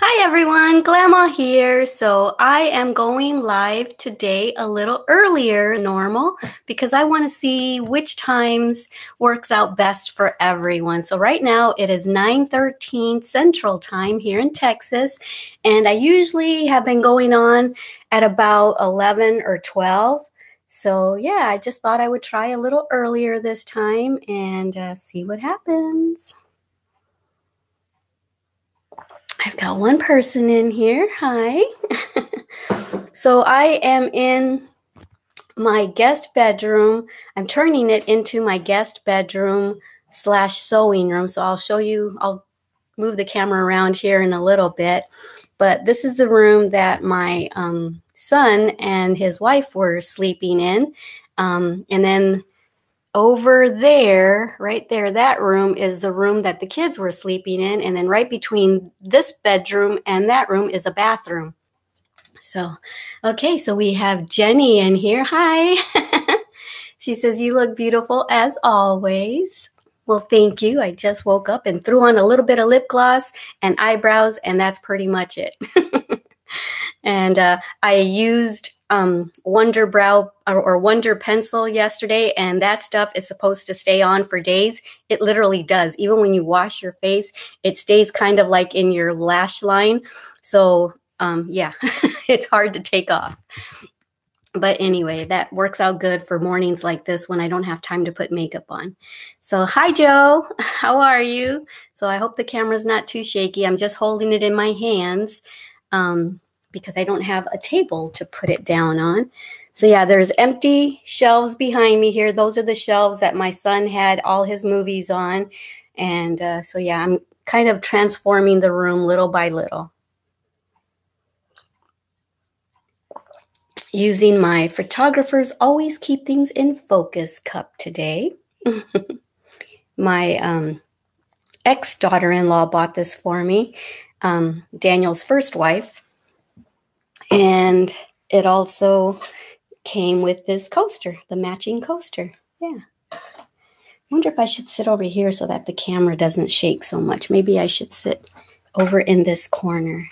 Hi everyone, Glama here. So I am going live today a little earlier than normal because I want to see which times works out best for everyone. So right now it is 9:13 Central Time here in Texas, and I usually have been going on at about 11 or 12. So yeah, I just thought I would try a little earlier this time and see what happens. I've got one person in here. Hi. So I am in my guest bedroom. I'm turning it into my guest bedroom / sewing room. So I'll show you, I'll move the camera around here in a little bit. But this is the room that my son and his wife were sleeping in. And then over there, right there, that room is the room that the kids were sleeping in. And then right between this bedroom and that room is a bathroom. So, okay, so we have Jenny in here. Hi. She says, "You look beautiful as always." Well, thank you. I just woke up and threw on a little bit of lip gloss and eyebrows, and that's pretty much it. And I used Wonder Brow or Wonder Pencil yesterday, and that stuff is supposed to stay on for days. It literally does. Even when you wash your face, it stays kind of like in your lash line. So yeah, it's hard to take off. But anyway, that works out good for mornings like this when I don't have time to put makeup on. So hi, Joe. How are you? So I hope the camera's not too shaky. I'm just holding it in my hands because I don't have a table to put it down on. So yeah, there's empty shelves behind me here. Those are the shelves that my son had all his movies on. And so yeah, I'm kind of transforming the room little by little. Using my photographer's Always Keep Things in Focus cup today. My ex-daughter-in-law bought this for me, Daniel's first wife. And it also came with this coaster, the matching coaster. Yeah. I wonder if I should sit over here so that the camera doesn't shake so much. Maybe I should sit over in this corner.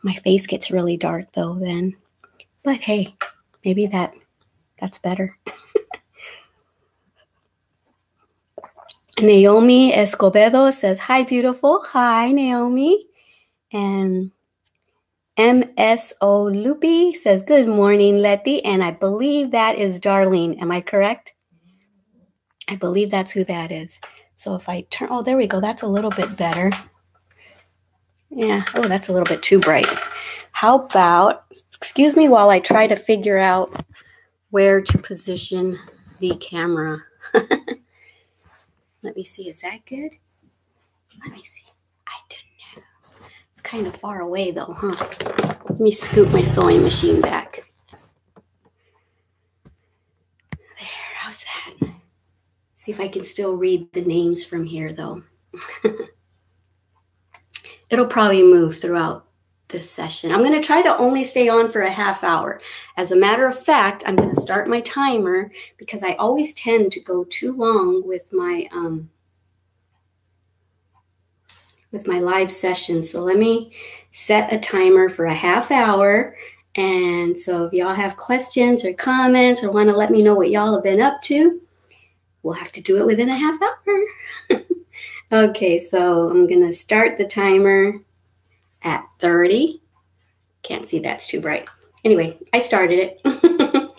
My face gets really dark though then. But hey, maybe that's better. Naomi Escobedo says, "Hi, beautiful." Hi, Naomi. And MSO Loopy says, "Good morning, Letty." And I believe that is Darlene. Am I correct? I believe that's who that is. So if I turn, oh, there we go. That's a little bit better. Yeah. Oh, that's a little bit too bright. How about, excuse me while I try to figure out where to position the camera. Let me see. Is that good? Let me see. I don't know. It's kind of far away though, huh? Let me scoot my sewing machine back. There, how's that? See if I can still read the names from here though. It'll probably move throughout this session. I'm going to try to only stay on for a half hour. As a matter of fact, I'm going to start my timer because I always tend to go too long with my live session. So let me set a timer for a half hour. And so if y'all have questions or comments or want to let me know what y'all have been up to, we'll have to do it within a half hour. Okay, so I'm going to start the timer at 30. Can't see, that's too bright. Anyway, I started it.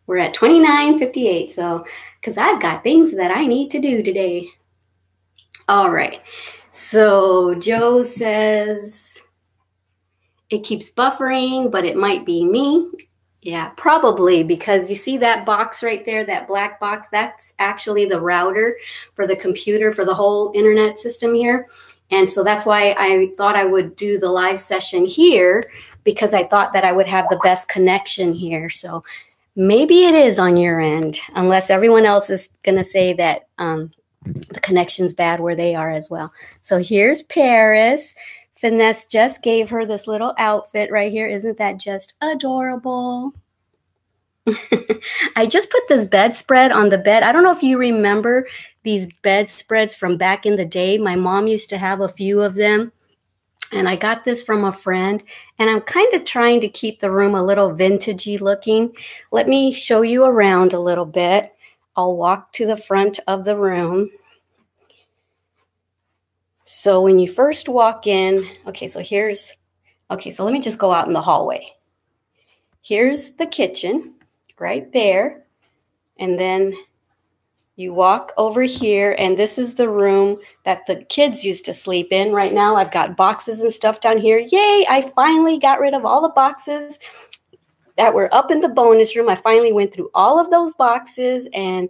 We're at 29:58, so because I've got things that I need to do today. All right, so Joe says it keeps buffering, but it might be me. Yeah, probably, because you see that box right there, that black box, that's actually the router for the computer for the whole internet system here. And so that's why I thought I would do the live session here, because I thought that I would have the best connection here. So maybe it is on your end, unless everyone else is going to say that the connection's bad where they are as well. So here's Paris. Finesse just gave her this little outfit right here. Isn't that just adorable? I just put this bedspread on the bed. I don't know if you remember these bedspreads from back in the day. My mom used to have a few of them. And I got this from a friend, and I'm kind of trying to keep the room a little vintagey looking. Let me show you around a little bit. I'll walk to the front of the room. So when you first walk in, okay, so let me just go out in the hallway. Here's the kitchen right there. And then you walk over here, and this is the room that the kids used to sleep in. Right now, I've got boxes and stuff down here. Yay, I finally got rid of all the boxes that were up in the bonus room. I finally went through all of those boxes and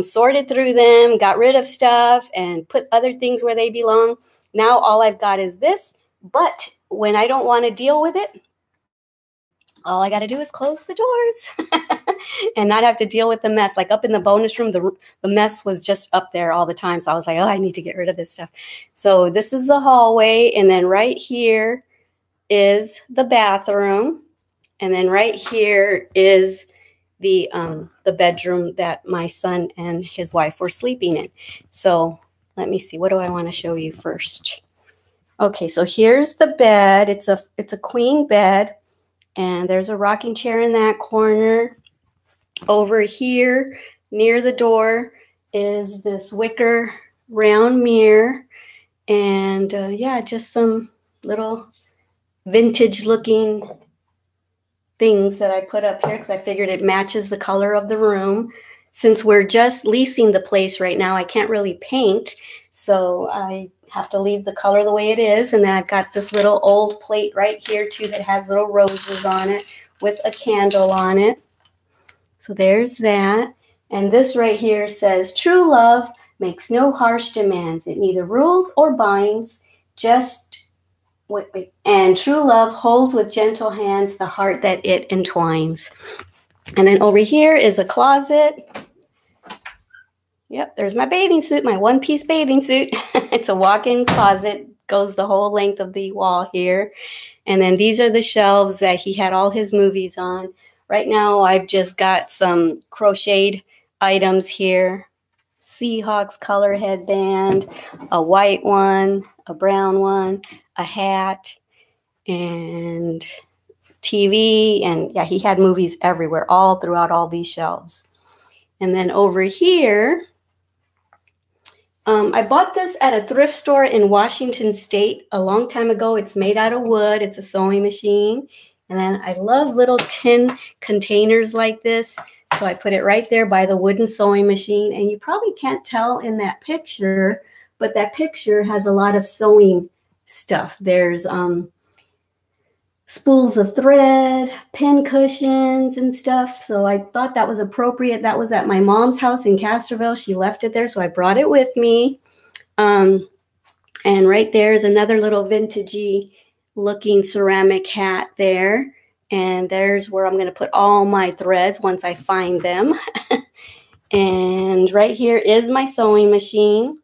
sorted through them, got rid of stuff, and put other things where they belong. Now all I've got is this, but when I don't want to deal with it, all I got to do is close the doors and not have to deal with the mess. Like up in the bonus room, the mess was just up there all the time. So I was like, oh, I need to get rid of this stuff. So this is the hallway. And then right here is the bathroom. And then right here is the bedroom that my son and his wife were sleeping in. So let me see. What do I want to show you first? Okay, so here's the bed. It's a queen bed. And there's a rocking chair in that corner. Over here, near the door, is this wicker round mirror. And yeah, just some little vintage looking things that I put up here because I figured it matches the color of the room. Since we're just leasing the place right now, I can't really paint. So I have to leave the color the way it is. And then I've got this little old plate right here too that has little roses on it with a candle on it. So there's that. And this right here says, true love makes no harsh demands. It neither rules or binds, and true love holds with gentle hands the heart that it entwines. And then over here is a closet. Yep, there's my bathing suit, my one-piece bathing suit. It's a walk-in closet, goes the whole length of the wall here. And then these are the shelves that he had all his movies on. Right now, I've just got some crocheted items here. Seahawks color headband, a white one, a brown one, a hat, and TV. And yeah, he had movies everywhere, all throughout all these shelves. And then over here, I bought this at a thrift store in Washington State a long time ago. It's made out of wood. It's a sewing machine. And then I love little tin containers like this. So I put it right there by the wooden sewing machine. And you probably can't tell in that picture, but that picture has a lot of sewing stuff. There's spools of thread, pin cushions and stuff. So I thought that was appropriate. That was at my mom's house in Castroville. She left it there, so I brought it with me. And right there is another little vintagey looking ceramic hat there. And there's where I'm going to put all my threads once I find them. And right here is my sewing machine.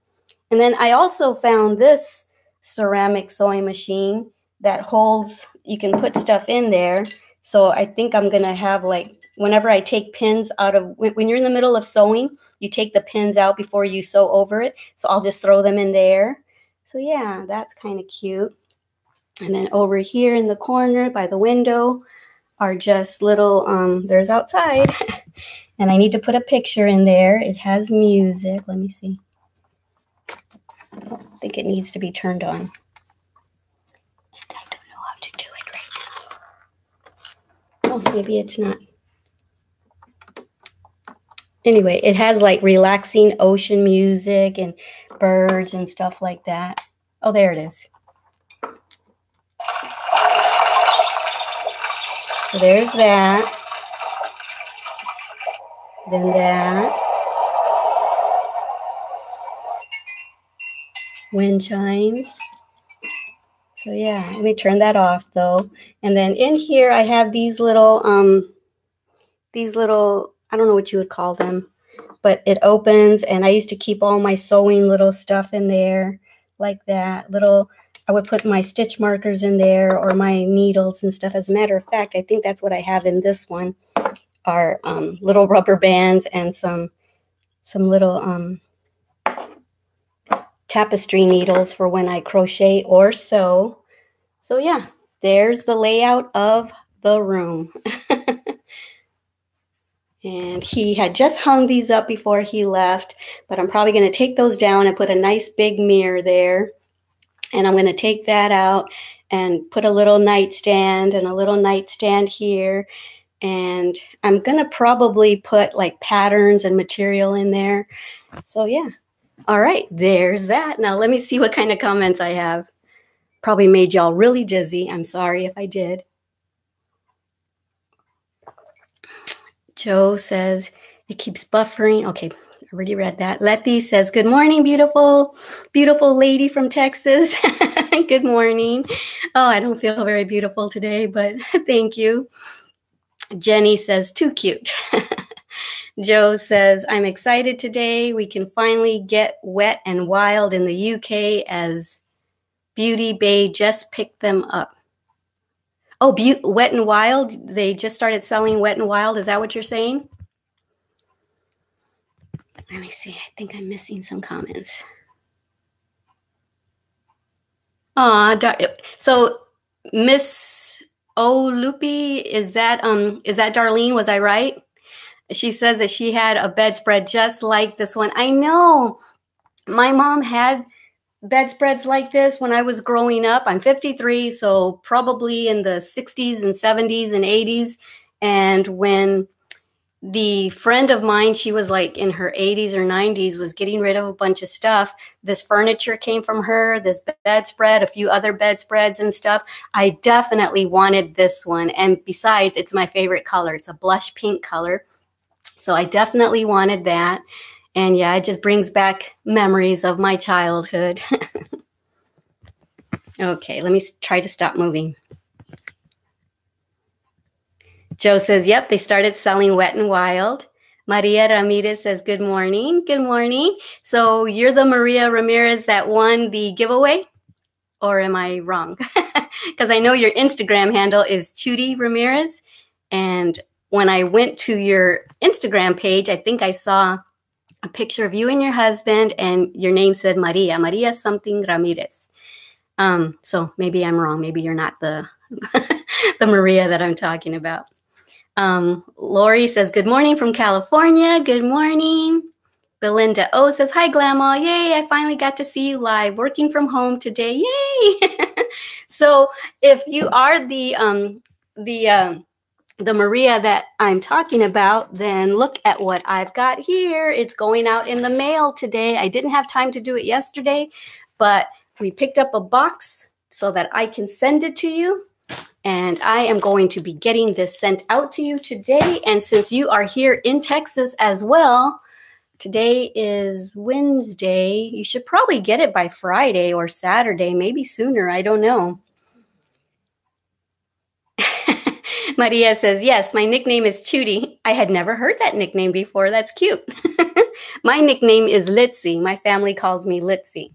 And then I also found this ceramic sewing machine that holds, you can put stuff in there. So I think I'm going to have, like, whenever I take pins out of, when you're in the middle of sewing, you take the pins out before you sew over it. So I'll just throw them in there. So yeah, that's kind of cute. And then over here in the corner by the window are just little, there's outside. And I need to put a picture in there. It has music. Let me see. I think it needs to be turned on. Oh, maybe it's not. Anyway, it has like relaxing ocean music and birds and stuff like that. Oh, there it is. So there's that. Then that. Wind chimes. So yeah, let me turn that off though. And then in here I have these little, I don't know what you would call them, but it opens, and I used to keep all my sewing little stuff in there like that. I would put my stitch markers in there or my needles and stuff. As a matter of fact, I think that's what I have in this one are little rubber bands and some little tapestry needles for when I crochet or sew. So yeah, there's the layout of the room. And he had just hung these up before he left, but I'm probably going to take those down and put a nice big mirror there. And I'm going to take that out and put a little nightstand and a little nightstand here. And I'm going to probably put like patterns and material in there. So yeah. All right, there's that. Now let me see what kind of comments I have. Probably made y'all really dizzy. I'm sorry if I did. Joe says, it keeps buffering. Okay, I already read that. Letty says, good morning, beautiful, beautiful lady from Texas. Good morning. Oh, I don't feel very beautiful today, but thank you. Jenny says, too cute. Joe says, I'm excited today. We can finally get Wet and Wild in the UK as Beauty Bay just picked them up. Oh, Wet and Wild, they just started selling Wet and Wild. Is that what you're saying? Let me see. I think I'm missing some comments. So Miss Olupi, is that Darlene? Was I right? She says that she had a bedspread just like this one. I know. My mom had bedspreads like this when I was growing up. I'm 53, so probably in the 60s and 70s and 80s. And when the friend of mine, she was like in her 80s or 90s, was getting rid of a bunch of stuff. This furniture came from her, this bedspread, a few other bedspreads and stuff. I definitely wanted this one. And besides, it's my favorite color. It's a blush pink color. So I definitely wanted that. And yeah, it just brings back memories of my childhood. Okay, let me try to stop moving. Joe says, yep, they started selling Wet and Wild. Maria Ramirez says, good morning. Good morning. So you're the Maria Ramirez that won the giveaway? Or am I wrong? Because I know your Instagram handle is Chudy Ramirez. And when I went to your Instagram page, I think I saw a picture of you and your husband, and your name said Maria something Ramirez. So maybe I'm wrong. Maybe you're not the the Maria that I'm talking about. Lori says, good morning from California. Good morning. Belinda O says, hi, Glama. Yay, I finally got to see you live, working from home today. Yay. So if you are the Maria that I'm talking about, then look at what I've got here. It's going out in the mail today. I didn't have time to do it yesterday, but we picked up a box so that I can send it to you. And I am going to be getting this sent out to you today. And since you are here in Texas as well, today is Wednesday. You should probably get it by Friday or Saturday, maybe sooner. I don't know. Maria says, yes, my nickname is Chudy. I had never heard that nickname before. That's cute. My nickname is Litzy. My family calls me Litzy.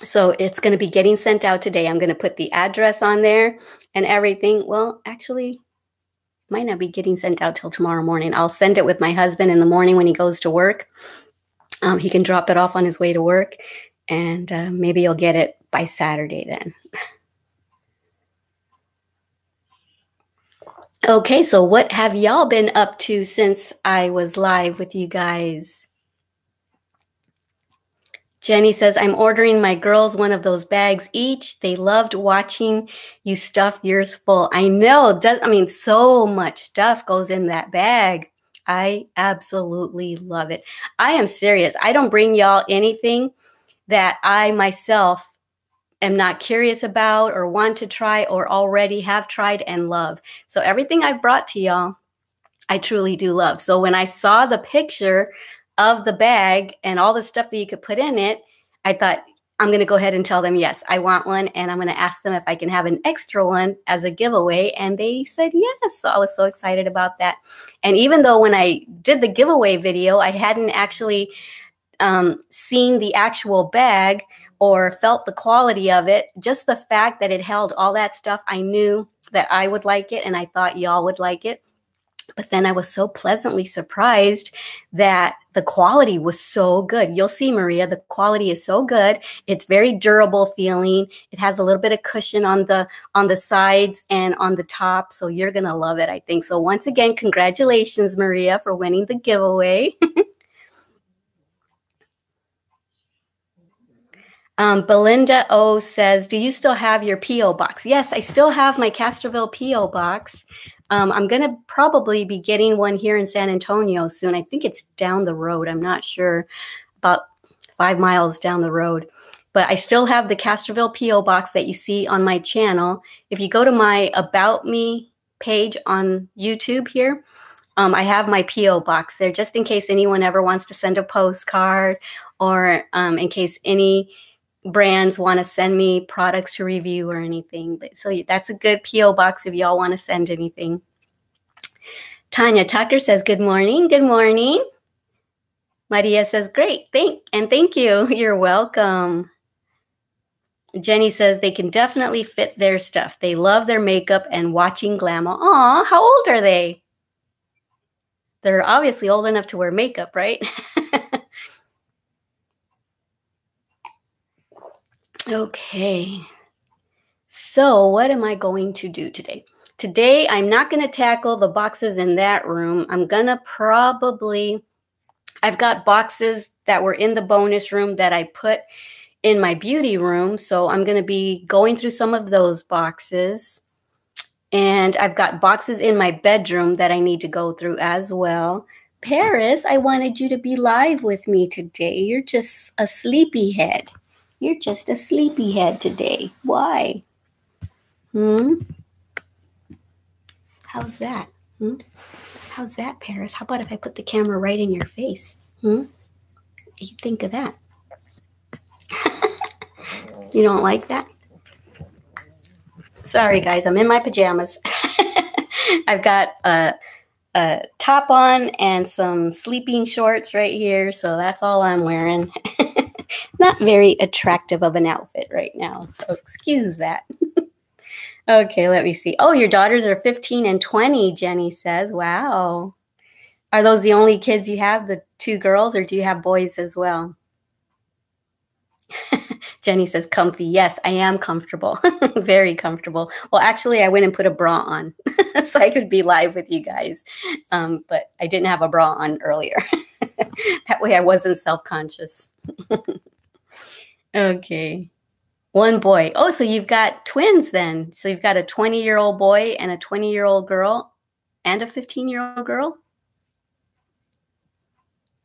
So it's going to be getting sent out today. I'm going to put the address on there and everything. Well, actually, might not be getting sent out till tomorrow morning. I'll send it with my husband in the morning when he goes to work. He can drop it off on his way to work, and maybe you'll get it by Saturday then. Okay, so what have y'all been up to since I was live with you guys? Jenny says, I'm ordering my girls one of those bags each. They loved watching you stuff yours full. I know. I mean, so much stuff goes in that bag. I absolutely love it. I am serious. I don't bring y'all anything that I myself am not curious about or want to try or already have tried and love. So everything I've brought to y'all, I truly do love. So when I saw the picture of the bag and all the stuff that you could put in it, I thought, I'm going to go ahead and tell them, yes, I want one. And I'm going to ask them if I can have an extra one as a giveaway. And they said yes. So I was so excited about that. And even though when I did the giveaway video, I hadn't actually seen the actual bag or felt the quality of it, just the fact that it held all that stuff, I knew that I would like it and I thought y'all would like it. But then I was so pleasantly surprised that the quality was so good. You'll see, Maria, the quality is so good. It's very durable feeling. It has a little bit of cushion on the sides and on the top. So you're going to love it, I think. So once again, congratulations, Maria, for winning the giveaway. Belinda O says, do you still have your P.O. box? Yes, I still have my Castroville P.O. box. I'm going to probably be getting one here in San Antonio soon. I think it's down the road. I'm not sure, about 5 miles down the road. But I still have the Castroville P.O. box that you see on my channel. If you go to my About Me page on YouTube here, I have my P.O. box there just in case anyone ever wants to send a postcard, or in case any brands want to send me products to review or anything. But so that's a good P.O. box if y'all want to send anything. Tanya Tucker says, good morning. Good morning. Maria says, great. Thank you. You're welcome. Jenny says they can definitely fit their stuff. They love their makeup and watching Glama. Aw, how old are they? They're obviously old enough to wear makeup, right? Okay, so what am I going to do today? Today, I'm not going to tackle the boxes in that room. I'm going to I've got boxes that were in the bonus room that I put in my beauty room. So I'm going to be going through some of those boxes. And I've got boxes in my bedroom that I need to go through as well. Paris, I wanted you to be live with me today. You're just a sleepyhead. You're just a sleepyhead today. Why? How's that? How's that, Paris? How about if I put the camera right in your face? What do you think of that? You don't like that? Sorry, guys. I'm in my pajamas. I've got a top on and some sleeping shorts right here. So that's all I'm wearing. Not very attractive of an outfit right now, so excuse that. Okay, let me see. Oh, your daughters are 15 and 20, Jenny says. Wow. Are those the only kids you have, the 2 girls, or do you have boys as well? Jenny says comfy. Yes, I am comfortable. Very comfortable. Well, actually, I went and put a bra on so I could be live with you guys. But I didn't have a bra on earlier. That way I wasn't self-conscious. Okay. 1 boy. Oh, so you've got twins then. So you've got a 20-year-old boy and a 20-year-old girl and a 15-year-old girl?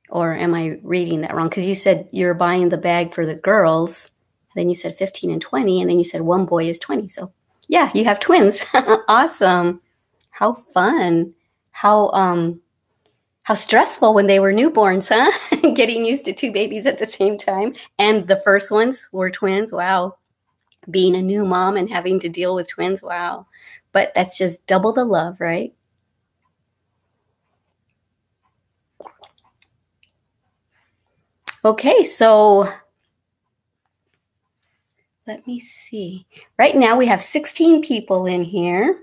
Or am I reading that wrong? Because you said you're buying the bag for the girls. Then you said 15 and 20. And then you said 1 boy is 20. So yeah, you have twins. Awesome. How fun. How stressful when they were newborns, huh? Getting used to 2 babies at the same time. And the first ones were twins. Wow. Being a new mom and having to deal with twins. Wow. But that's just double the love, right? Okay, so let me see. Right now we have 16 people in here.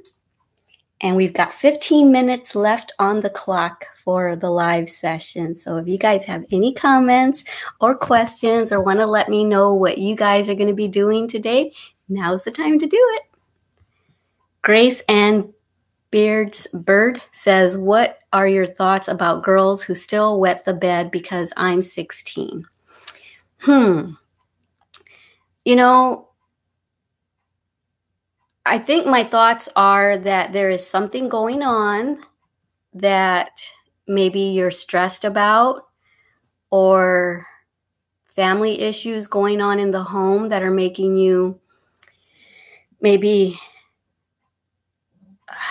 And we've got 15 minutes left on the clock for the live session. So if you guys have any comments or questions or want to let me know what you guys are going to be doing today, now's the time to do it. Grace Ann Beard's Bird says, what are your thoughts about girls who still wet the bed because I'm 16? You know, I think my thoughts are that there is something going on that maybe you're stressed about, or family issues going on in the home that are making you maybe,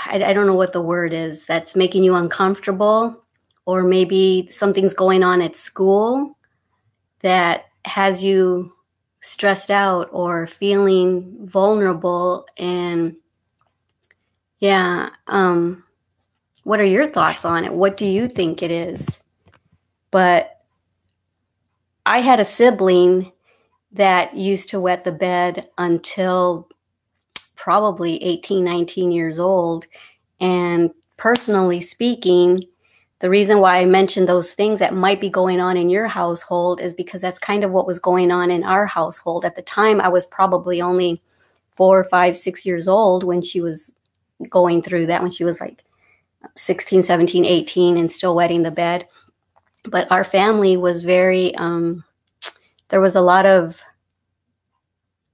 I don't know what the word is, that's making you uncomfortable, or maybe something's going on at school that has you stressed out or feeling vulnerable. And yeah, what are your thoughts on it? What do you think it is? But I had a sibling that used to wet the bed until probably 18, 19 years old, and personally speaking, the reason why I mentioned those things that might be going on in your household is because that's kind of what was going on in our household. At the time, I was probably only 4, 5, 6 years old when she was going through that, when she was like 16, 17, 18 and still wetting the bed. But our family was very, there was a lot of,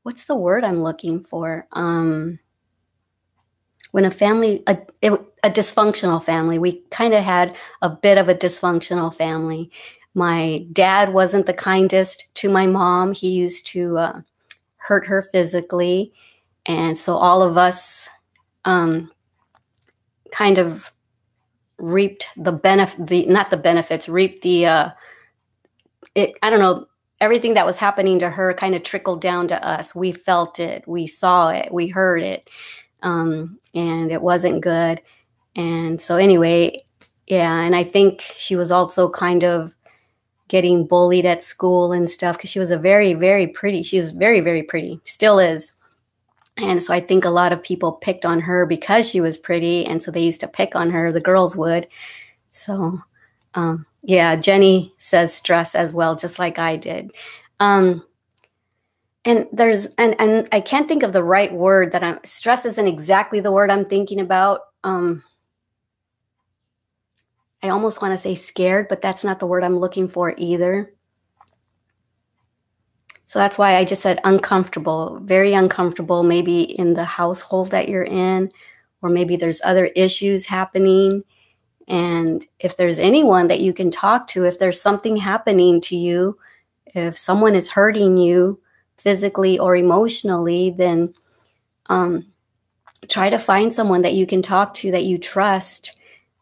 what's the word I'm looking for? When a family, a dysfunctional family, we kind of had a bit of a dysfunctional family. My dad wasn't the kindest to my mom. He used to hurt her physically. And so all of us kind of reaped the reaped the, I don't know, everything that was happening to her kind of trickled down to us. We felt it, we saw it, we heard it. And it wasn't good. And so anyway, yeah, and I think she was also kind of getting bullied at school and stuff because she was very, very pretty. She was very, very pretty, still is. And so I think a lot of people picked on her because she was pretty. And so they used to pick on her, the girls would. So, yeah, Jenny says stress as well, just like I did. And there's, and I can't think of the right word stress isn't exactly the word I'm thinking about. I almost want to say scared, but that's not the word I'm looking for either. So that's why I just said uncomfortable, very uncomfortable, maybe in the household that you're in, or maybe there's other issues happening. And if there's anyone that you can talk to, if there's something happening to you, if someone is hurting you, physically or emotionally, then try to find someone that you can talk to that you trust,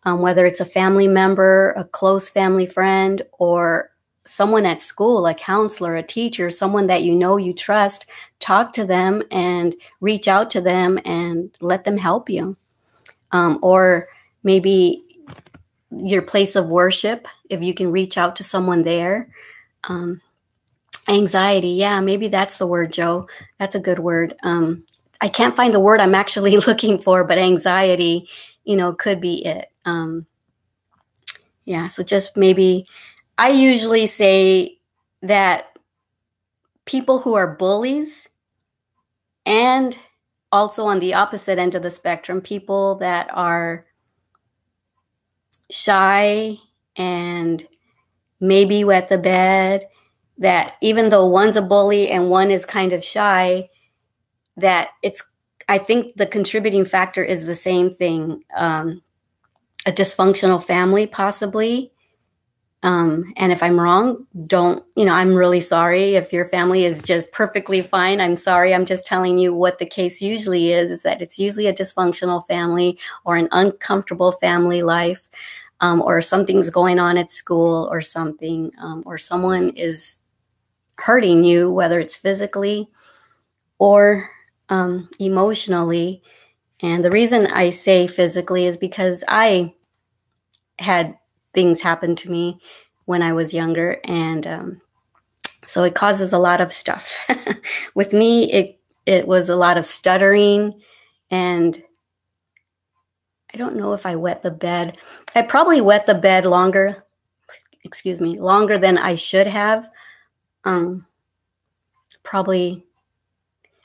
whether it's a family member, a close family friend, or someone at school, a counselor, a teacher, someone that you know you trust. Talk to them and reach out to them and let them help you. Or maybe your place of worship, if you can reach out to someone there. Anxiety. Yeah, maybe that's the word, Joe. That's a good word. I can't find the word I'm actually looking for, but anxiety, could be it. Yeah, so just maybe, I usually say that people who are bullies, and also on the opposite end of the spectrum, people that are shy and maybe wet the bed, that even though one's a bully and one is kind of shy, I think the contributing factor is the same thing. A dysfunctional family, possibly. And if I'm wrong, I'm really sorry. If your family is just perfectly fine, I'm sorry. I'm just telling you what the case usually is that it's usually a dysfunctional family or an uncomfortable family life, or something's going on at school or something, or someone is hurting you, whether it's physically or emotionally. And the reason I say physically is because I had things happen to me when I was younger, and so it causes a lot of stuff. With me, it was a lot of stuttering, and I don't know if I wet the bed. I probably wet the bed longer than I should have. Probably,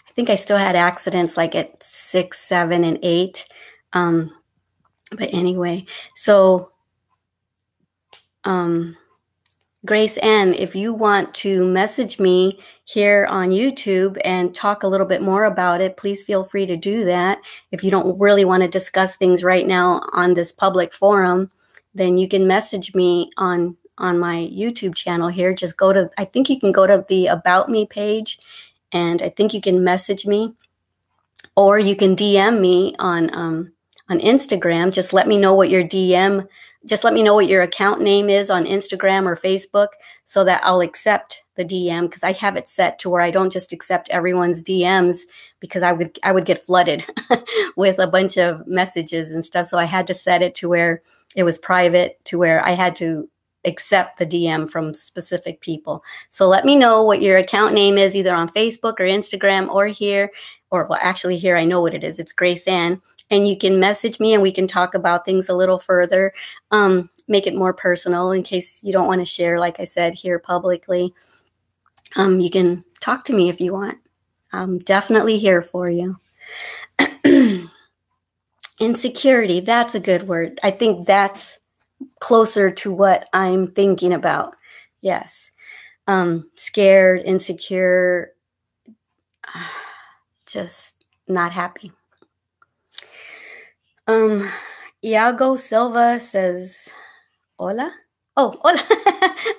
I think I still had accidents like at 6, 7, and 8. But anyway, so Grace Ann, if you want to message me here on YouTube and talk a little bit more about it, please feel free to do that. If you don't really want to discuss things right now on this public forum, then you can message me on my YouTube channel here. Just I think you can go to the About Me page, and I think you can message me, or you can DM me on Instagram. Just let me know what your account name is on Instagram or Facebook, so that I'll accept the DM, because I have it set to where I don't just accept everyone's DMs, because I would get flooded with a bunch of messages and stuff. So I had to set it to where it was private, to where I had to accept the DM from specific people. So let me know what your account name is, either on Facebook or Instagram or here, or well, actually here I know what it is. It's Grace Ann. and you can message me and we can talk about things a little further, make it more personal in case you don't want to share, like I said, here publicly. You can talk to me if you want. I'm definitely here for you. Insecurity, that's a good word. I think that's closer to what I'm thinking about. Yes. Scared, insecure, just not happy. Iago Silva says, hola? Oh, hola.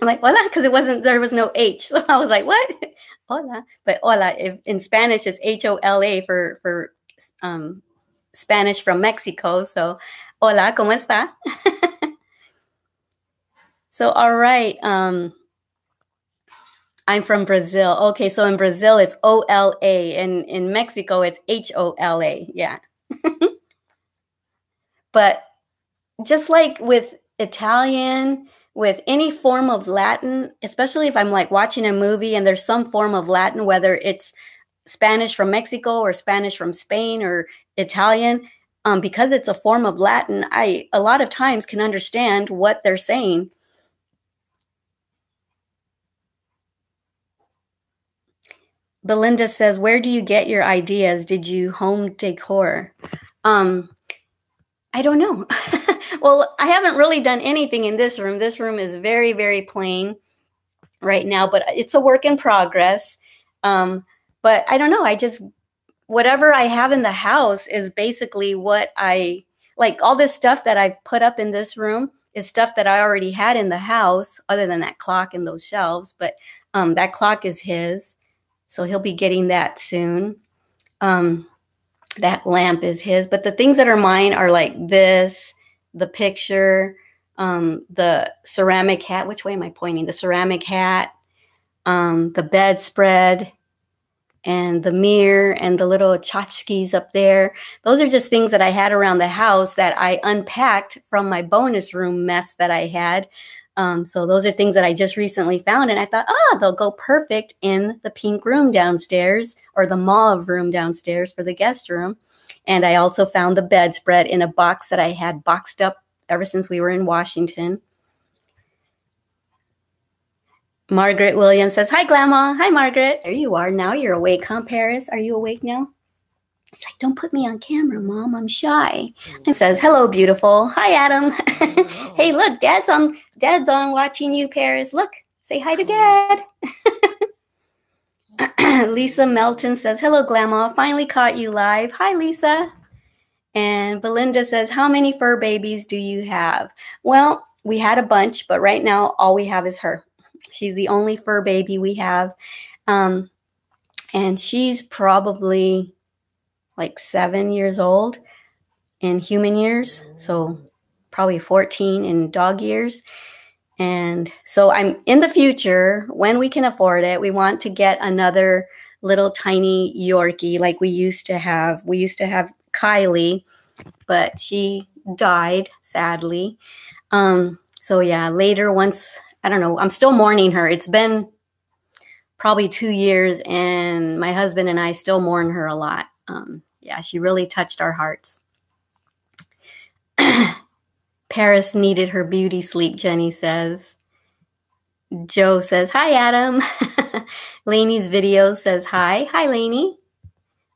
I'm like, hola, because there was no H. So I was like, what? Hola. But hola, in Spanish, it's H-O-L-A for Spanish from Mexico. So, hola, ¿cómo está? So, all right. I'm from Brazil. Okay, so in Brazil, it's O-L-A. And in Mexico, it's H-O-L-A. Yeah. But just like with Italian, with any form of Latin, especially if I'm like watching a movie and there's some form of Latin, whether it's Spanish from Mexico or Spanish from Spain or Italian, because it's a form of Latin, I a lot of times can understand what they're saying. Belinda says, where do you get your ideas? Did you home decor? I don't know. Well, I haven't really done anything in this room. This room is very, very plain right now, but it's a work in progress. But I don't know. Whatever I have in the house is basically what like all this stuff that I've put up in this room is stuff that I already had in the house, other than that clock and those shelves. But that clock is his, so he'll be getting that soon. That lamp is his, but the things that are mine are like this, the picture, the ceramic hat. Which way am I pointing? The ceramic hat, the bedspread, and the mirror, and the little tchotchkes up there. Those are just things that I had around the house that I unpacked from my bonus room mess that I had. So those are things that I just recently found, and I thought, they'll go perfect in the pink room downstairs, or the mauve room downstairs for the guest room. And I also found the bedspread in a box that I had boxed up ever since we were in Washington. Margaret Williams says, hi, Glama. Hi, Margaret. There you are. Now you're awake, huh, Paris? Are you awake now? It's like, don't put me on camera, Mom. I'm shy. And says, hello, beautiful. Hi, Adam. Hey, look, Dad's on watching you, Paris. Look, say hi to Dad. Lisa Melton says, hello, Glama. Finally caught you live. Hi, Lisa. And Belinda says, how many fur babies do you have? Well, we had a bunch, but right now all we have is her. She's the only fur baby we have. And she's probably like 7 years old in human years, so probably 14 in dog years. And so I'm in the future, when we can afford it, we want to get another little tiny Yorkie like we used to have. We used to have Kylie, but she died, sadly. So yeah, later, once, I don't know, I'm still mourning her. It's been probably 2 years, and my husband and I still mourn her a lot. Yeah, she really touched our hearts. Paris needed her beauty sleep, Jenny says. Joe says, hi, Adam. Lainey's video says, hi. Hi, Lainey.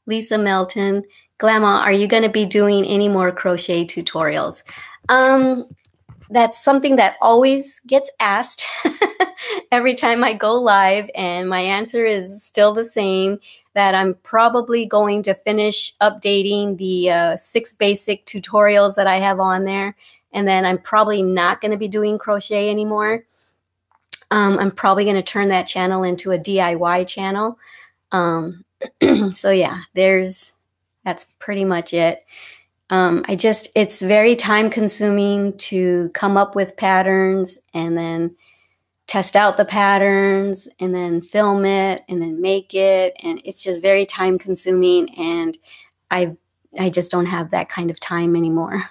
Lisa Melton. Glama, are you going to be doing any more crochet tutorials? That's something that always gets asked every time I go live, and my answer is still the same, that I'm probably going to finish updating the 6 basic tutorials that I have on there, and then I'm probably not going to be doing crochet anymore. I'm probably going to turn that channel into a DIY channel. So yeah, that's pretty much it. It's very time consuming to come up with patterns and then test out the patterns and then film it and then make it. And it's just very time consuming, and I just don't have that kind of time anymore.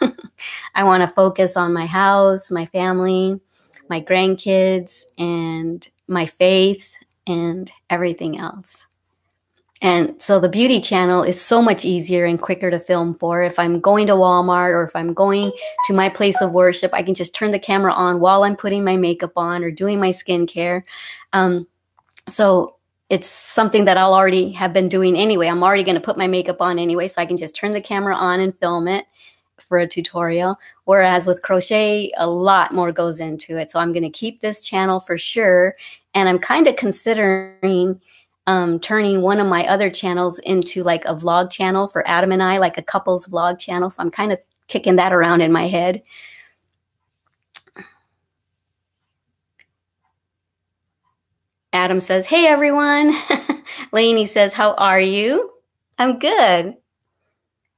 I want to focus on my house, my family, my grandkids, and my faith, and everything else. And so the beauty channel is so much easier and quicker to film for. If I'm going to Walmart or if I'm going to my place of worship, I can just turn the camera on while I'm putting my makeup on or doing my skincare. So it's something that I'll already have been doing anyway. I'm already going to put my makeup on anyway, so I can just turn the camera on and film it for a tutorial. Whereas with crochet, a lot more goes into it. So I'm going to keep this channel for sure. And I'm kind of considering turning one of my other channels into like a vlog channel for Adam and I, like a couples vlog channel. So I'm kind of kicking that around in my head. Adam says, hey, everyone. Lainey says, how are you? I'm good.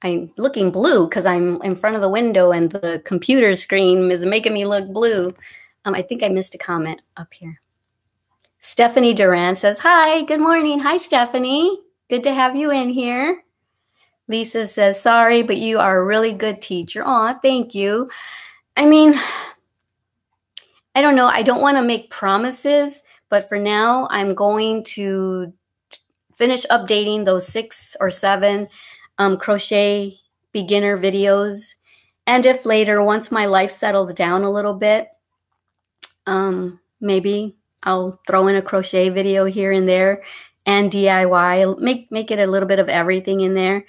I'm looking blue because I'm in front of the window and the computer screen is making me look blue. I think I missed a comment up here. Stephanie Duran says, hi, good morning. Hi, Stephanie. Good to have you in here. Lisa says, sorry, but you are a really good teacher. Aw, thank you. I mean, I don't know. I don't want to make promises, but for now, I'm going to finish updating those 6 or 7 crochet beginner videos. And if later, once my life settles down a little bit, maybe I'll throw in a crochet video here and there and DIY, make it a little bit of everything in there,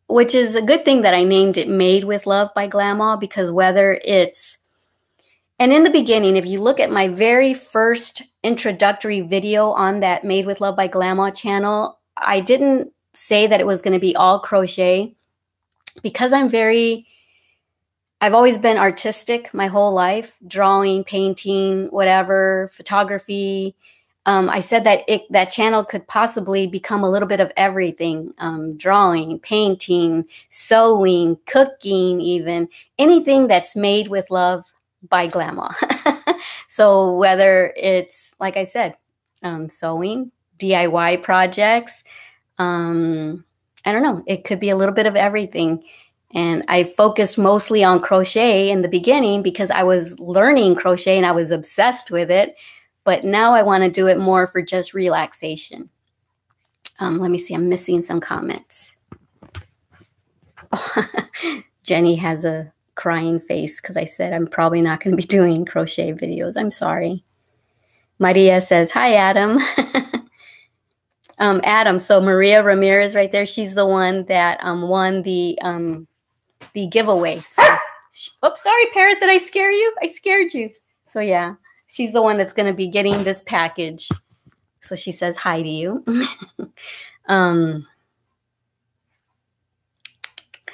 which is a good thing that I named it Made with Love by Glama, because whether it's, and in the beginning, if you look at my very first introductory video on that Made with Love by Glama channel, I didn't say that it was going to be all crochet because I've always been artistic my whole life, drawing, painting, whatever, photography. I said that that channel could possibly become a little bit of everything, drawing, painting, sewing, cooking, even anything that's made with love by Glama. So whether it's, like I said, sewing, DIY projects, I don't know, it could be a little bit of everything. And I focused mostly on crochet in the beginning because I was learning crochet and I was obsessed with it. But now I want to do it more for just relaxation. Let me see. I'm missing some comments. Jenny has a crying face because I said I'm probably not going to be doing crochet videos. I'm sorry. Maria says, hi, Adam. Adam, so Maria Ramirez right there, she's the one that won the giveaway. So, oops, sorry, parrots, did I scare you? I scared you. So yeah, she's the one that's going to be getting this package. So she says hi to you.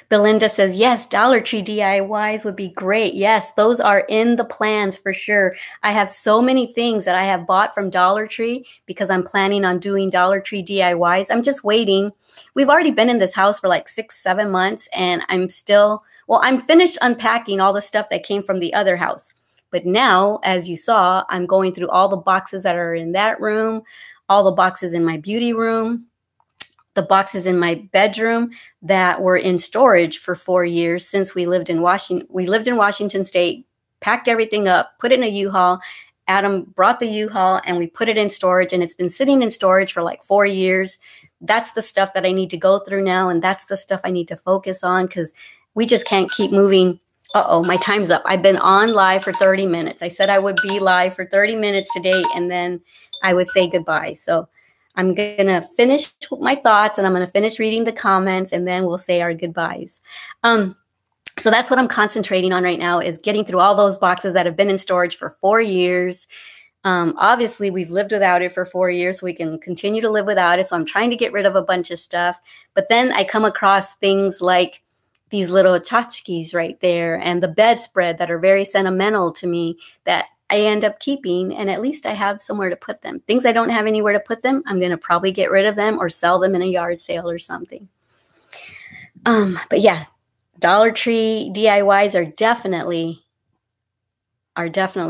Belinda says, yes, Dollar Tree DIYs would be great. Yes, those are in the plans for sure. I have so many things that I have bought from Dollar Tree because I'm planning on doing Dollar Tree DIYs. I'm just waiting. We've already been in this house for like 6-7 months and I'm still, well, I'm finished unpacking all the stuff that came from the other house. But now, as you saw, I'm going through all the boxes that are in that room, all the boxes in my beauty room, the boxes in my bedroom that were in storage for 4 years since we lived in Washington. We lived in Washington State, packed everything up, put it in a U-Haul. Adam brought the U-Haul and we put it in storage and it's been sitting in storage for like 4 years. That's the stuff that I need to go through now. And that's the stuff I need to focus on because we just can't keep moving. Uh-oh, my time's up. I've been on live for 30 minutes. I said I would be live for 30 minutes today and then I would say goodbye. So I'm going to finish my thoughts and I'm going to finish reading the comments and then we'll say our goodbyes. So that's what I'm concentrating on right now is getting through all those boxes that have been in storage for 4 years. Obviously, we've lived without it for 4 years, so we can continue to live without it. So I'm trying to get rid of a bunch of stuff. But then I come across things like these little tchotchkes right there and the bedspread that are very sentimental to me that I end up keeping, and at least I have somewhere to put them. Things I don't have anywhere to put them, I'm going to probably get rid of them or sell them in a yard sale or something. But yeah, Dollar Tree DIYs are definitely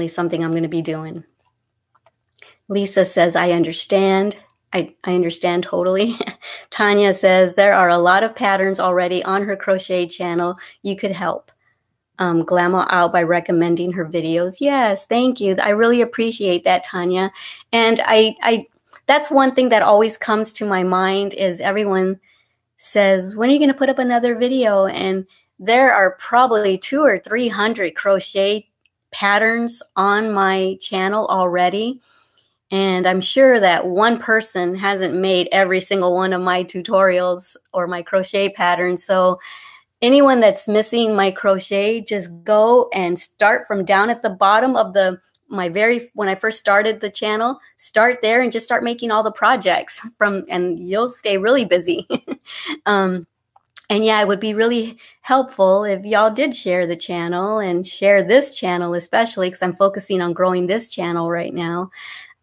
something I'm going to be doing. Lisa says, I understand. I understand totally. Tanya says, there are a lot of patterns already on her crochet channel. You could help Glama out by recommending her videos. Yes, thank you. I really appreciate that, Tanya. And that's one thing that always comes to my mind is everyone says, when are you going to put up another video? And there are probably 200 or 300 crochet patterns on my channel already. And I'm sure that one person hasn't made every single one of my tutorials or my crochet patterns. So anyone that's missing my crochet, just go and start from down at the bottom of when I first started the channel, start there and just start making all the projects and you'll stay really busy. And yeah, it would be really helpful if y'all did share the channel and share this channel, especially because I'm focusing on growing this channel right now.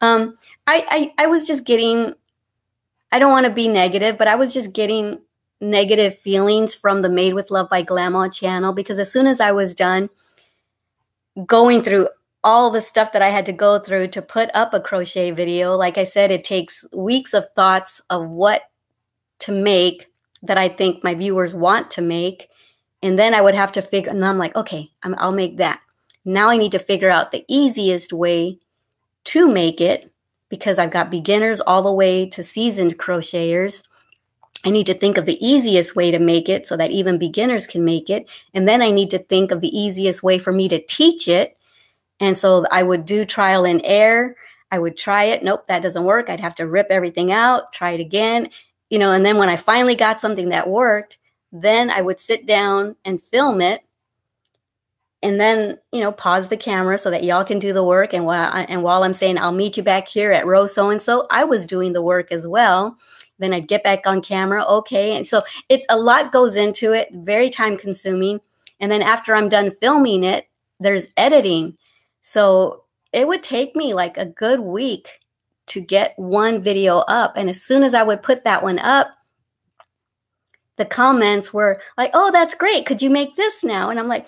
I was just getting, I don't want to be negative, but I was just getting negative feelings from the Made with Love by Glama channel, because as soon as I was done going through all the stuff that I had to go through to put up a crochet video, like I said, it takes weeks of thoughts of what to make that I think my viewers want to make. And then I would have to figure, and I'm like, okay, I'll make that. Now I need to figure out the easiest way to make it, because I've got beginners all the way to seasoned crocheters. I need to think of the easiest way to make it so that even beginners can make it. And then I need to think of the easiest way for me to teach it. And so I would do trial and error. I would try it. Nope, that doesn't work. I'd have to rip everything out, try it again. And then when I finally got something that worked, then I would sit down and film it. And then, pause the camera so that y'all can do the work. And while I'm saying, I'll meet you back here at row so-and-so, I was doing the work as well. Then I'd get back on camera. Okay. And so a lot goes into it, very time consuming. And then after I'm done filming it, there's editing. So it would take me like a good week to get one video up. And as soon as I would put that one up, the comments were like, oh, that's great. Could you make this now? And I'm like,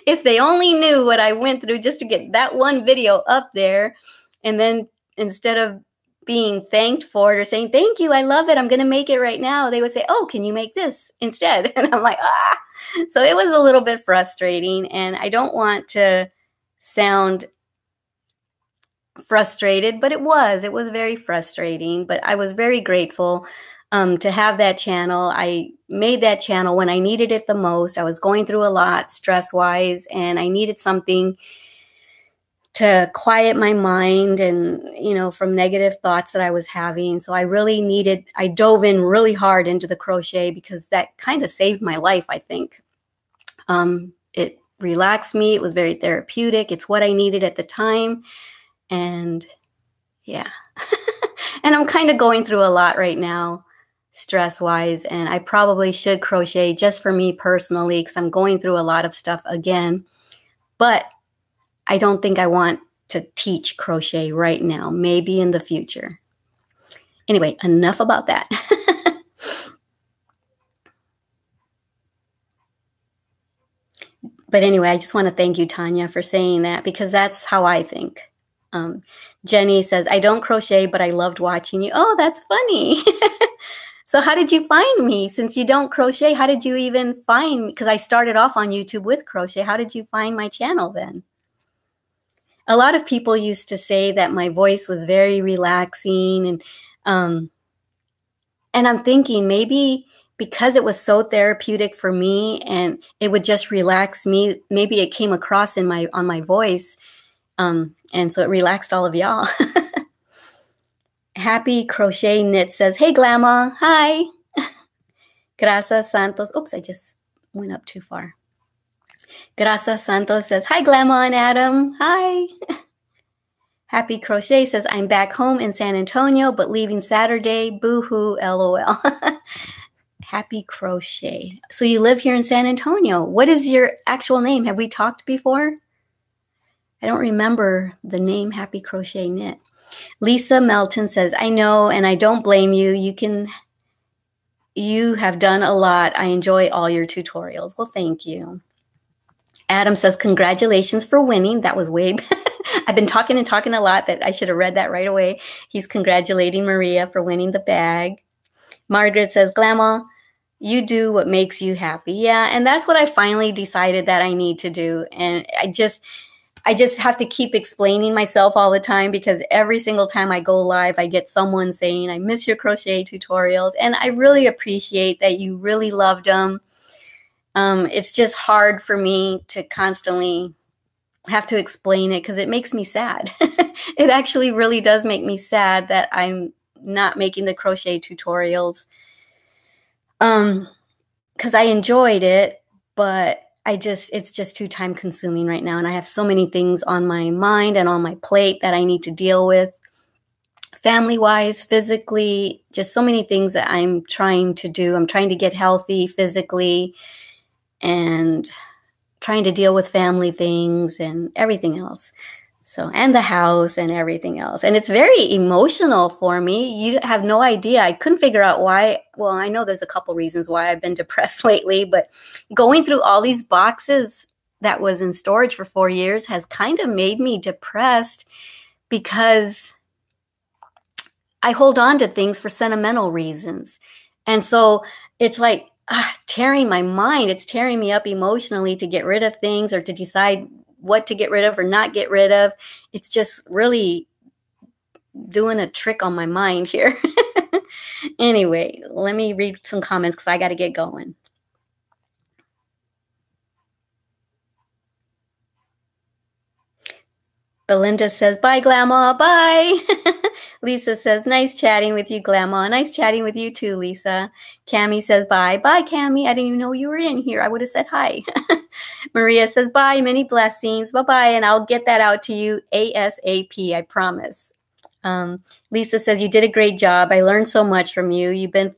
if they only knew what I went through just to get that one video up there. And then instead of being thanked for it or saying, thank you, I love it, I'm going to make it right now, they would say, oh, can you make this instead? And I'm like, So it was a little bit frustrating, and I don't want to sound frustrated, but it was very frustrating. But I was very grateful to have that channel. I made that channel when I needed it the most. I was going through a lot stress-wise, and I needed something to quiet my mind and, from negative thoughts that I was having. So I dove in really hard into the crochet, because that kind of saved my life, I think. It relaxed me. It was very therapeutic. It's what I needed at the time. And yeah, and I'm kind of going through a lot right now, stress-wise, and I probably should crochet just for me personally, because I'm going through a lot of stuff again. But I don't think I want to teach crochet right now, maybe in the future. Anyway, enough about that. But anyway, I just want to thank you, Tanya, for saying that, because that's how I think. Jenny says, I don't crochet, but I loved watching you. Oh, that's funny. So how did you find me? Since you don't crochet, how did you even find me? Because I started off on YouTube with crochet. How did you find my channel then? A lot of people used to say that my voice was very relaxing, and I'm thinking maybe because it was so therapeutic for me and it would just relax me, maybe it came across on my voice, and so it relaxed all of y'all. Happy Crochet Knit says, hey Glama, hi. Gracias Santos, oops, I just went up too far. Gracias Santos says, hi Glama and Adam, hi. Happy Crochet says, I'm back home in San Antonio, but leaving Saturday, boo-hoo, LOL. Happy Crochet. So you live here in San Antonio. What is your actual name? Have we talked before? I don't remember the name Happy Crochet Knit. Lisa Melton says, I know, and I don't blame you. You have done a lot. I enjoy all your tutorials. Well, thank you. Adam says, congratulations for winning. That was way I've been talking a lot that I should have read that right away. He's congratulating Maria for winning the bag. Margaret says, Glama, you do what makes you happy. Yeah, and that's what I finally decided that I need to do. And I just have to keep explaining myself all the time, because every single time I go live, I get someone saying, I miss your crochet tutorials. And I really appreciate that you really loved them. It's just hard for me to constantly have to explain it, because it makes me sad. It actually really does make me sad that I'm not making the crochet tutorials. Because I enjoyed it, but it's just too time consuming right now. And I have so many things on my mind and on my plate that I need to deal with, family-wise, physically, just so many things that I'm trying to do. I'm trying to get healthy physically and trying to deal with family things and everything else. So, and the house and everything else. And it's very emotional for me. You have no idea. I couldn't figure out why. Well, I know there's a couple reasons why I've been depressed lately, but going through all these boxes that was in storage for 4 years has kind of made me depressed, because I hold on to things for sentimental reasons. And so it's like tearing my mind. It's tearing me up emotionally to get rid of things or to decide what to get rid of or not get rid of. It's just really doing a trick on my mind here. Anyway, let me read some comments because I got to get going. Belinda says, bye, Glama, bye. Lisa says, nice chatting with you, Glama. Nice chatting with you too, Lisa. Cami says, bye. Bye, Cami. I didn't even know you were in here. I would have said hi. Maria says, bye, many blessings. Bye-bye, and I'll get that out to you ASAP, I promise. Lisa says, you did a great job. I learned so much from you. You've been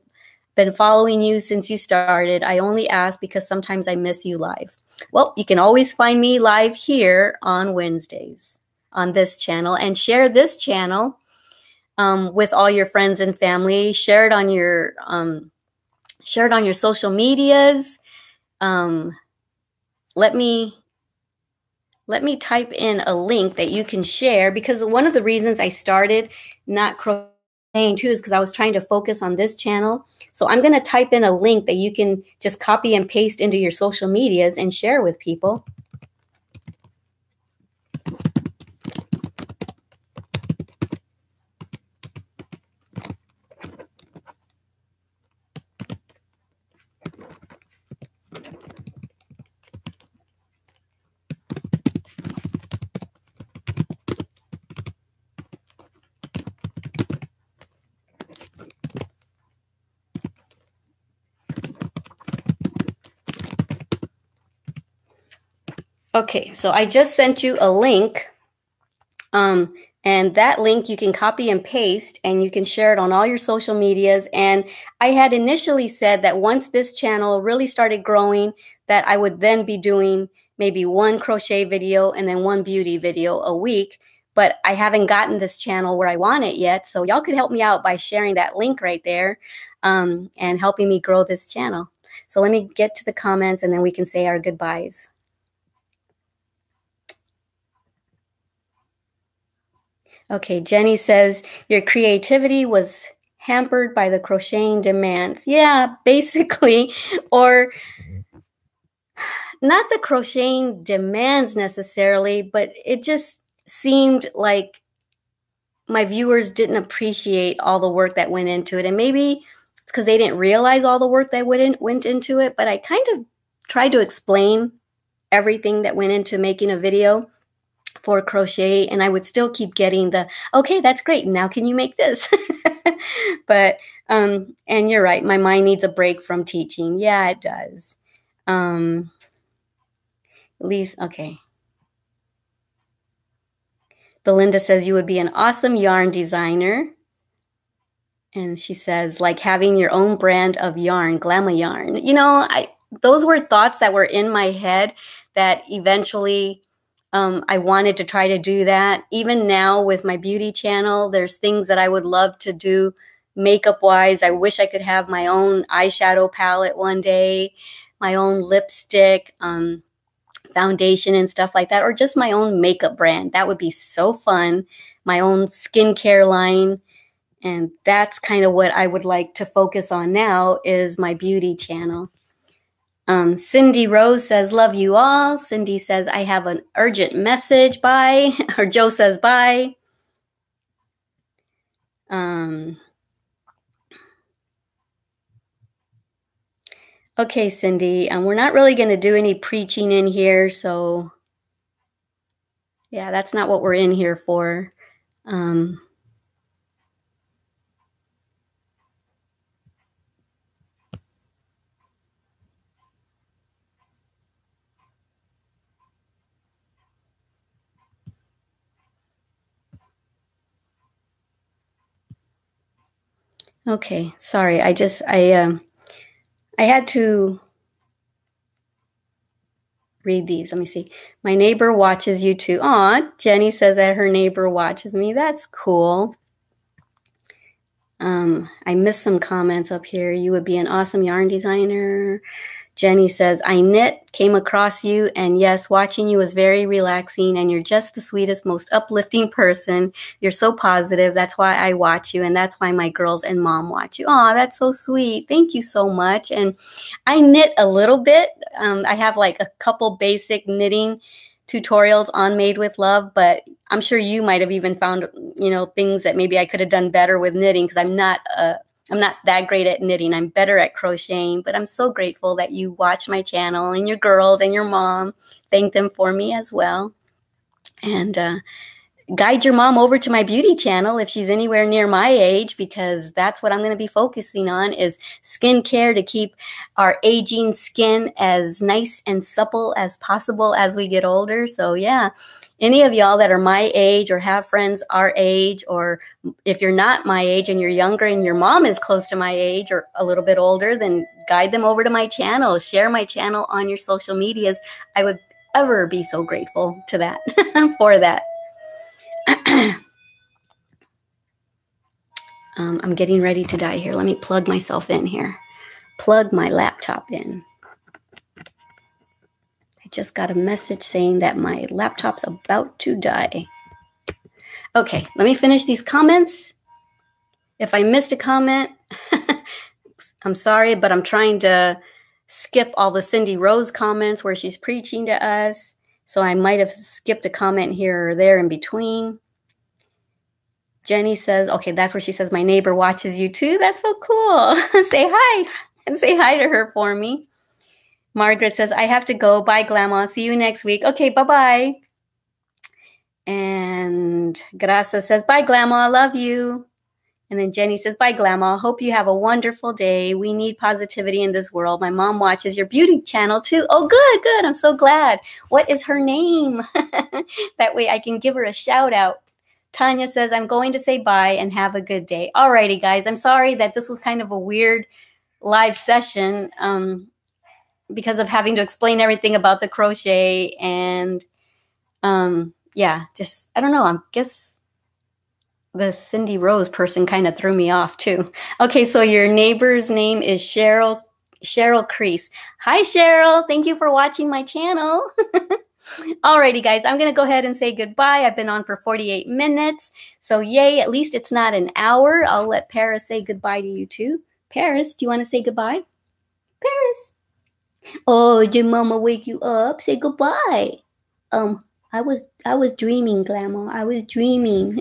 following you since you started. I only ask because sometimes I miss you live. Well, you can always find me live here on Wednesdays on this channel, and share this channel with all your friends and family. Share it on your social medias. Let me type in a link that you can share, because one of the reasons I started not crocheting too is because I was trying to focus on this channel. So I'm going to type in a link that you can just copy and paste into your social medias and share with people. Okay, so I just sent you a link, and that link you can copy and paste, and you can share it on all your social medias. And I had initially said that once this channel really started growing, that I would then be doing maybe one crochet video and then one beauty video a week. But I haven't gotten this channel where I want it yet, so y'all could help me out by sharing that link right there, and helping me grow this channel. So let me get to the comments, and then we can say our goodbyes. Okay, Jenny says, your creativity was hampered by the crocheting demands. Yeah, basically, or not the crocheting demands necessarily, but it just seemed like my viewers didn't appreciate all the work that went into it. And maybe it's because they didn't realize all the work that went into it, but I kind of tried to explain everything that went into making a video for crochet, and I would still keep getting the, okay, that's great, now can you make this? But and you're right, my mind needs a break from teaching. Yeah, it does. Lisa, okay. Belinda says, you would be an awesome yarn designer. And she says, like having your own brand of yarn, Glama yarn. You know, those were thoughts that were in my head that eventually I wanted to try to do that. Even now with my beauty channel, there's things that I would love to do makeup-wise. I wish I could have my own eyeshadow palette one day, my own lipstick, foundation and stuff like that, or just my own makeup brand. That would be so fun. My own skincare line. And that's kind of what I would like to focus on now, is my beauty channel. Cindy Rose says, love you all. Cindy says, I have an urgent message. Bye. Or Joe says, bye. Okay, Cindy, we're not really going to do any preaching in here, so yeah, that's not what we're in here for. Okay, sorry, I had to read these. Let me see. My neighbor watches you too. Aw, Jenny says that her neighbor watches me. That's cool. I missed some comments up here. You would be an awesome yarn designer. Jenny says, I knit, came across you, and yes, watching you was very relaxing, and you're just the sweetest, most uplifting person. You're so positive. That's why I watch you, and that's why my girls and mom watch you. Aw, that's so sweet. Thank you so much. And I knit a little bit. I have like a couple basic knitting tutorials on Made with Love, but I'm sure you might have even found, you know, things that maybe I could have done better with knitting, because I'm not that great at knitting. I'm better at crocheting, but I'm so grateful that you watch my channel, and your girls and your mom. Thank them for me as well. And guide your mom over to my beauty channel if she's anywhere near my age, because that's what I'm going to be focusing on, is skincare to keep our aging skin as nice and supple as possible as we get older. So yeah, any of y'all that are my age or have friends our age, or if you're not my age and you're younger and your mom is close to my age or a little bit older, then guide them over to my channel. Share my channel on your social medias. I would ever be so grateful to that for that. I'm getting ready to die here. Let me plug myself in here. Plug my laptop in. I just got a message saying that my laptop's about to die. Okay, let me finish these comments. If I missed a comment, I'm sorry, but I'm trying to skip all the Cindy Rose comments where she's preaching to us. So I might have skipped a comment here or there in between. Jenny says, okay, that's where she says, my neighbor watches you too. That's so cool. Say hi, and say hi to her for me. Margaret says, I have to go. Bye, Glama. See you next week. Okay, bye-bye. And Graça says, bye, Glama. Love you. And then Jenny says, bye, Glama. Hope you have a wonderful day. We need positivity in this world. My mom watches your beauty channel too. Oh, good, good. I'm so glad. What is her name? That way I can give her a shout out. Tanya says, I'm going to say bye and have a good day. Alrighty, guys. I'm sorry that this was kind of a weird live session because of having to explain everything about the crochet. And yeah, just, I don't know. I guess the Cindy Rose person kind of threw me off too. Okay, so your neighbor's name is Cheryl Crease. Hi, Cheryl. Thank you for watching my channel. Alrighty, guys, I'm going to go ahead and say goodbye. I've been on for 48 minutes. So yay, at least it's not an hour. I'll let Paris say goodbye to you too. Paris, do you want to say goodbye? Paris. Oh, did Mama wake you up? Say goodbye. I was dreaming, Glama. I was dreaming.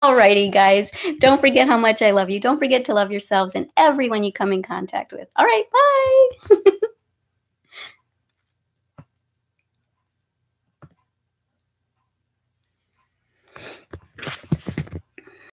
Alrighty, guys. Don't forget how much I love you. Don't forget to love yourselves and everyone you come in contact with. All right, bye.